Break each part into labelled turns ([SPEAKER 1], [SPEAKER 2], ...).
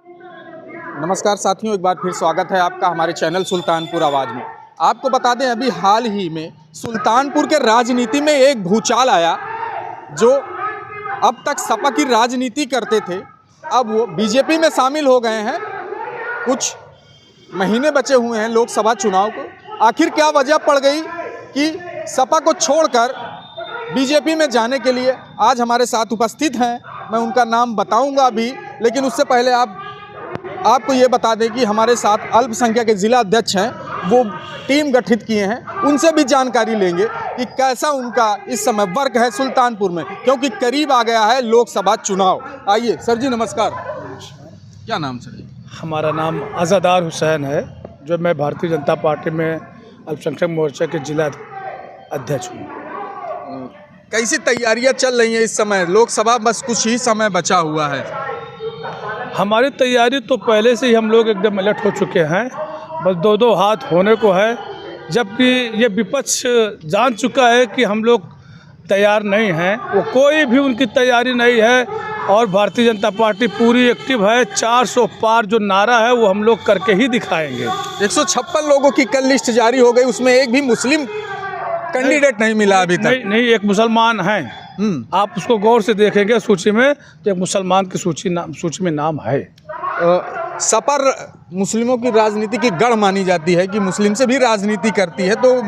[SPEAKER 1] नमस्कार साथियों, एक बार फिर स्वागत है आपका हमारे चैनल सुल्तानपुर आवाज़ में। आपको बता दें, अभी हाल ही में सुल्तानपुर के राजनीति में एक भूचाल आया। जो अब तक सपा की राजनीति करते थे, अब वो बीजेपी में शामिल हो गए हैं। कुछ महीने बचे हुए हैं लोकसभा चुनाव को। आखिर क्या वजह पड़ गई कि सपा को छोड़कर बीजेपी में जाने के लिए आज हमारे साथ उपस्थित हैं। मैं उनका नाम बताऊंगा अभी, लेकिन उससे पहले आपको ये बता दें कि हमारे साथ अल्पसंख्यक के जिला अध्यक्ष हैं, वो टीम गठित किए हैं। उनसे भी जानकारी लेंगे कि कैसा उनका इस समय वर्क है सुल्तानपुर में, क्योंकि करीब आ गया है लोकसभा चुनाव। आइए सर जी, नमस्कार। क्या नाम सर?
[SPEAKER 2] हमारा नाम अज़ादार हुसैन है, जो मैं भारतीय जनता पार्टी में अल्पसंख्यक मोर्चे के जिला अध्यक्ष हूँ।
[SPEAKER 1] कैसी तैयारियां चल रही हैं इस समय? लोकसभा बस कुछ ही समय बचा हुआ है।
[SPEAKER 2] हमारी तैयारी तो पहले से ही हम लोग एकदम अलर्ट हो चुके हैं, बस दो हाथ होने को है। जबकि ये विपक्ष जान चुका है कि हम लोग तैयार नहीं हैं, वो कोई भी उनकी तैयारी नहीं है। और भारतीय जनता पार्टी पूरी एक्टिव है। 400 पार जो नारा है वो हम लोग करके ही दिखाएंगे।
[SPEAKER 1] 156 लोगों की कल लिस्ट जारी हो गई, उसमें एक भी मुस्लिम कैंडिडेट नहीं मिला अभी तक।
[SPEAKER 2] नहीं, एक मुसलमान हैं। आप उसको गौर से देखेंगे सूची में, तो एक मुसलमान की सूची में नाम है।
[SPEAKER 1] सपा मुस्लिमों की राजनीति की गढ़ मानी जाती है कि मुस्लिम से भी राजनीति करती है, तो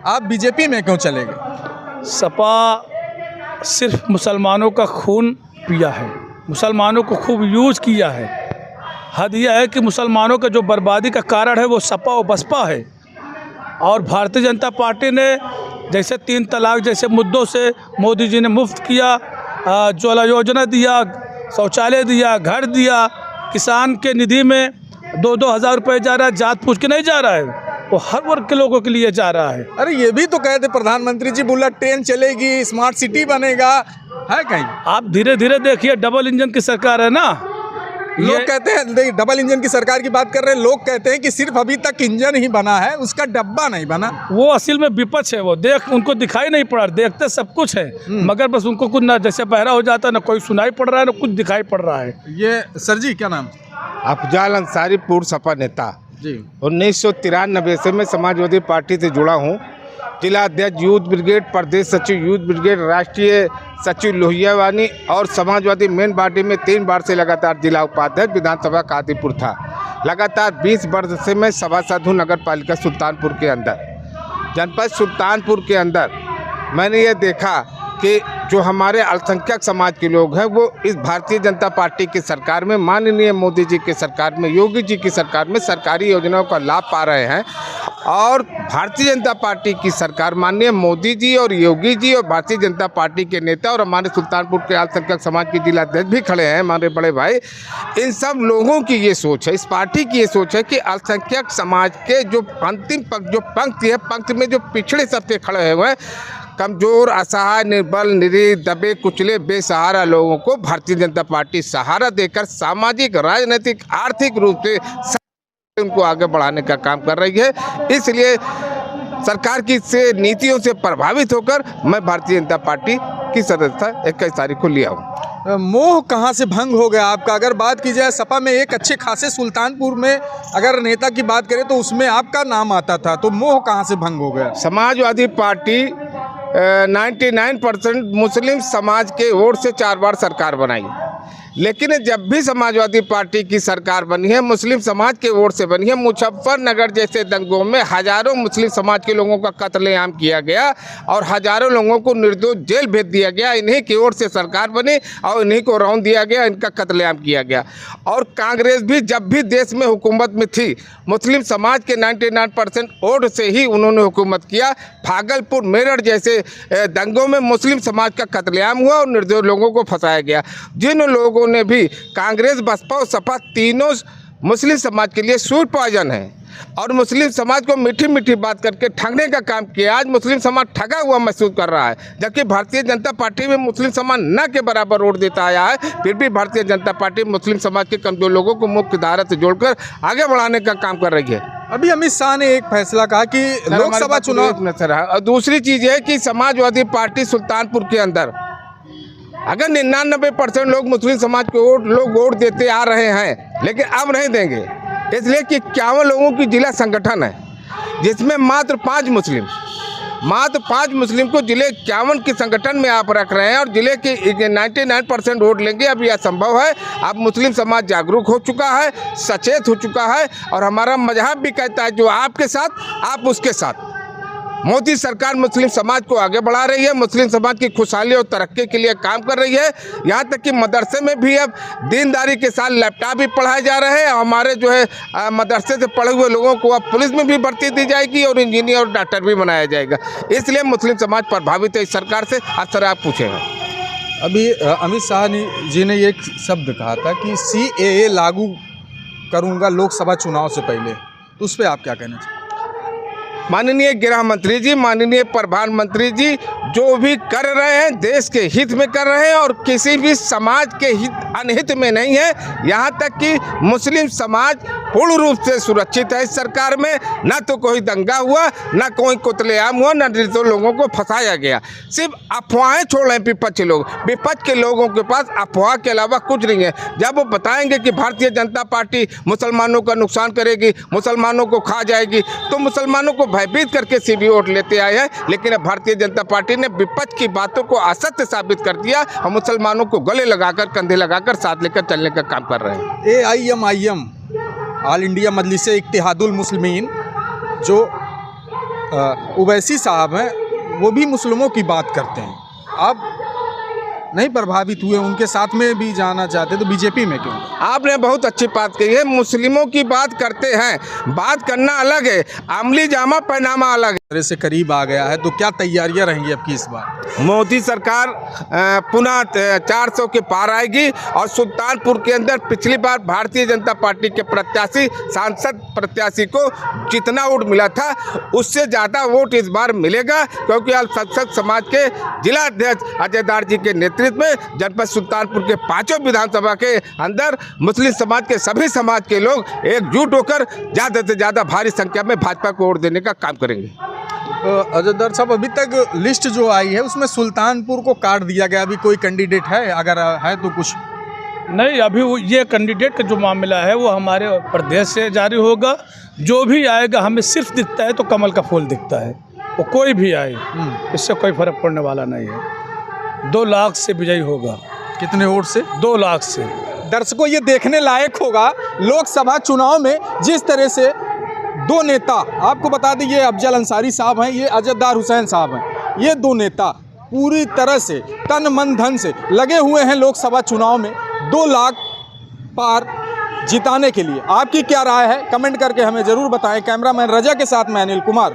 [SPEAKER 1] आप बीजेपी में क्यों चले गए?
[SPEAKER 2] सपा सिर्फ मुसलमानों का खून पिया है, मुसलमानों को खूब यूज किया है। हद यह है कि मुसलमानों का जो बर्बादी का कारण है वो सपा और बसपा है। और भारतीय जनता पार्टी ने जैसे 3 तलाक जैसे मुद्दों से मोदी जी ने मुफ्त किया, ज्वाला योजना दिया, शौचालय दिया, घर दिया, किसान के निधि में 2-2 हज़ार रुपये जा रहा है। जात पूछ के नहीं जा रहा है, वो हर वर्ग के लोगों के लिए जा रहा है।
[SPEAKER 1] अरे ये भी तो कहते प्रधानमंत्री जी, बुलेट ट्रेन चलेगी, स्मार्ट सिटी बनेगा, है कहीं?
[SPEAKER 2] आप धीरे धीरे देखिए, डबल इंजन की सरकार है ना।
[SPEAKER 1] लोग कहते हैं डबल इंजन की सरकार की बात कर रहे हैं, लोग कहते हैं कि सिर्फ अभी तक इंजन ही बना है, उसका डब्बा नहीं बना।
[SPEAKER 2] वो असल में विपक्ष है, वो उनको दिखाई नहीं पड़ रहा। देखते सब कुछ है, मगर बस उनको कुछ ना जैसे बहरा हो जाता है, ना कोई सुनाई पड़ रहा है, ना कुछ दिखाई पड़ रहा है।
[SPEAKER 1] ये सर जी क्या नाम?
[SPEAKER 3] अफजाल अंसारी, पूर्व सपा नेता
[SPEAKER 1] जी।
[SPEAKER 3] 1993 से मैं समाजवादी पार्टी से जुड़ा हूँ। जिला अध्यक्ष यूथ ब्रिगेड, प्रदेश सचिव यूथ ब्रिगेड, राष्ट्रीय सचिव लोहियावानी और समाजवादी मेन पार्टी में 3 बार से लगातार जिला उपाध्यक्ष विधानसभा कादीपुर था। लगातार 20 वर्ष से मैं सभासद हूँ नगर पालिका सुल्तानपुर के अंदर। जनपद सुल्तानपुर के अंदर मैंने ये देखा कि जो हमारे अल्पसंख्यक समाज के लोग हैं वो इस भारतीय जनता पार्टी की सरकार में, माननीय मोदी जी की सरकार में, योगी जी की सरकार में सरकारी योजनाओं का लाभ पा रहे हैं। और भारतीय जनता पार्टी की सरकार, माननीय मोदी जी और योगी जी और भारतीय जनता पार्टी के नेता और हमारे सुल्तानपुर के अल्पसंख्यक समाज के जिला अध्यक्ष भी खड़े हैं, हमारे बड़े भाई, इन सब लोगों की ये सोच है, इस पार्टी की ये सोच है कि अल्पसंख्यक समाज के जो अंतिम पंक्ति है, पंक्ति में जो पिछड़े सबसे खड़े हुए हैं, कमजोर, असहाय, निर्बल, निरीह, दबे कुचले, बेसहारा लोगों को भारतीय जनता पार्टी सहारा देकर सामाजिक, राजनीतिक, आर्थिक रूप से उनको आगे बढ़ाने का काम कर रही है। इसलिए सरकार की से नीतियों से प्रभावित होकर मैं भारतीय जनता पार्टी की सदस्यता 21 तारीख को लिया हूँ।
[SPEAKER 1] मोह कहाँ से भंग हो गया आपका? अगर बात की जाए सपा में एक अच्छे खासे सुल्तानपुर में अगर नेता की बात करें तो उसमें आपका नाम आता था, तो मोह कहाँ से भंग हो गया?
[SPEAKER 3] समाजवादी पार्टी 99% मुस्लिम समाज के वोट से 4 बार सरकार बनाई, लेकिन जब भी समाजवादी पार्टी की सरकार बनी है मुस्लिम समाज के वोट से बनी है। मुजफ्फरनगर जैसे दंगों में हजारों मुस्लिम समाज के लोगों का कत्लेआम किया गया और हजारों लोगों को निर्दोष जेल भेज दिया गया। इन्हीं की ओर से सरकार बनी और इन्हीं को रौंद दिया गया, इनका कत्लेआम किया गया। और कांग्रेस भी जब भी देश में हुकूमत में थी, मुस्लिम समाज के 99% वोट से ही उन्होंने हुकूमत किया। भागलपुर, मेरठ जैसे दंगों में मुस्लिम समाज का कत्लेआम हुआ और निर्दोष लोगों को फंसाया गया। जिन लोगों ने भी कांग्रेस, बसपा और सपा तीनों मुस्लिम समाज के लिए सूट पॉइजन है और मुस्लिम समाज को मीठी मीठी बात करके ठगने का काम किया। आज मुस्लिम समाज ठगा हुआ महसूस कर रहा है, जबकि भारतीय जनता पार्टी में मुस्लिम समाज न के बराबर वोट देता आया है। फिर भी भारतीय जनता पार्टी मुस्लिम समाज के कमजोर लोगों को मुख्य धारा से जोड़कर आगे बढ़ाने का काम कर रही है।
[SPEAKER 1] अभी अमित शाह ने एक फैसला कहा कि लोकसभा चुनाव
[SPEAKER 3] और दूसरी चीज़ है कि समाजवादी पार्टी सुल्तानपुर के अंदर अगर 99% लोग मुस्लिम समाज को वोट देते आ रहे हैं, लेकिन अब नहीं देंगे, इसलिए कि 51 लोगों की जिला संगठन है, जिसमें मात्र 5 मुस्लिम को जिले 51 के संगठन में आप रख रहे हैं और जिले के 99% वोट लेंगे। अब यह संभव है। अब मुस्लिम समाज जागरूक हो चुका है, सचेत हो चुका है और हमारा मजहब भी कहता है जो आपके साथ आप उसके साथ। मोदी सरकार मुस्लिम समाज को आगे बढ़ा रही है, मुस्लिम समाज की खुशहाली और तरक्की के लिए काम कर रही है। यहाँ तक कि मदरसे में भी अब दीनदारी के साथ लैपटॉप भी पढ़ाए जा रहे हैं। हमारे जो है मदरसे से पढ़े हुए लोगों को अब पुलिस में भी भर्ती दी जाएगी और इंजीनियर और डॉक्टर भी बनाया जाएगा। इसलिए मुस्लिम समाज प्रभावित है इस सरकार से। अब सर आप पूछेंगे।
[SPEAKER 1] अभी अमित शाह जी ने एक शब्द कहा था कि CAA लागू करूंगा लोकसभा चुनाव से पहले, तो उस पर आप क्या कहना चाहिए?
[SPEAKER 3] माननीय गृह मंत्री जी, माननीय प्रधानमंत्री जी जो भी कर रहे हैं देश के हित में कर रहे हैं और किसी भी समाज के हित अनहित में नहीं है। यहाँ तक कि मुस्लिम समाज पूर्ण रूप से सुरक्षित है इस सरकार में। ना तो कोई दंगा हुआ, ना कोई कुतलेआम हुआ, ना तो लोगों को फंसाया गया। सिर्फ अफवाहें छोड़ रहे हैं विपक्ष के लोग। विपक्ष के लोगों के पास अफवाह के अलावा कुछ नहीं है। जब वो बताएंगे कि भारतीय जनता पार्टी मुसलमानों का नुकसान करेगी, मुसलमानों को खा जाएगी, तो मुसलमानों को भयभीत करके सीबी वोट लेते आए हैं। लेकिन अब भारतीय जनता पार्टी ने विपक्ष की बातों को असत्य साबित कर दिया और मुसलमानों को गले लगाकर, कंधे लगाकर साथ लेकर चलने का काम कर रहे हैं।
[SPEAKER 1] AIMIM ऑल इंडिया मजलिस इत्तेहादुल मुस्लिमीन जो उवैसी साहब हैं, वो भी मुस्लिमों की बात करते हैं। आप नहीं प्रभावित हुए, उनके साथ में भी जाना चाहते, तो बीजेपी में क्यों?
[SPEAKER 3] आपने बहुत अच्छी बात कही है। मुस्लिमों की बात करते हैं, बात करना अलग है, अमली जामा पहनामा अलग है।
[SPEAKER 1] तरह से करीब आ गया है, तो क्या तैयारियां रहेंगी अब की इस बार?
[SPEAKER 3] मोदी सरकार पुनः 400 के पार आएगी और सुल्तानपुर के अंदर पिछली बार भारतीय जनता पार्टी के प्रत्याशी, सांसद प्रत्याशी को जितना वोट मिला था उससे ज़्यादा वोट इस बार मिलेगा, क्योंकि अल्पसंख्यक समाज के जिला अध्यक्ष अजयदार जी के नेतृत्व में जनपद सुल्तानपुर के 5 विधानसभा के अंदर मुस्लिम समाज के सभी समाज के लोग एकजुट होकर ज़्यादा से ज़्यादा भारी संख्या में भाजपा को वोट देने का काम करेंगे।
[SPEAKER 1] अजयदार साहब, अभी तक लिस्ट जो आई है उसमें सुल्तानपुर को काट दिया गया। अभी कोई कैंडिडेट है? अगर है तो कुछ
[SPEAKER 2] नहीं, अभी ये कैंडिडेट का जो मामला है वो हमारे प्रदेश से जारी होगा। जो भी आएगा हमें सिर्फ दिखता है तो कमल का फूल दिखता है, वो कोई भी आए इससे कोई फर्क पड़ने वाला नहीं है। 2 लाख से विजयी होगा।
[SPEAKER 1] कितने वोट से? 2
[SPEAKER 2] लाख से।
[SPEAKER 1] दर्शकों, ये देखने लायक होगा लोकसभा चुनाव में जिस तरह से 2 नेता, आपको बता दें ये अफजल अंसारी साहब हैं, ये अजयदार हुसैन साहब हैं, ये 2 नेता पूरी तरह से तन मन धन से लगे हुए हैं लोकसभा चुनाव में 2 लाख पार जिताने के लिए। आपकी क्या राय है? कमेंट करके हमें ज़रूर बताएं। कैमरामैन रजा के साथ मैं अनिल कुमार।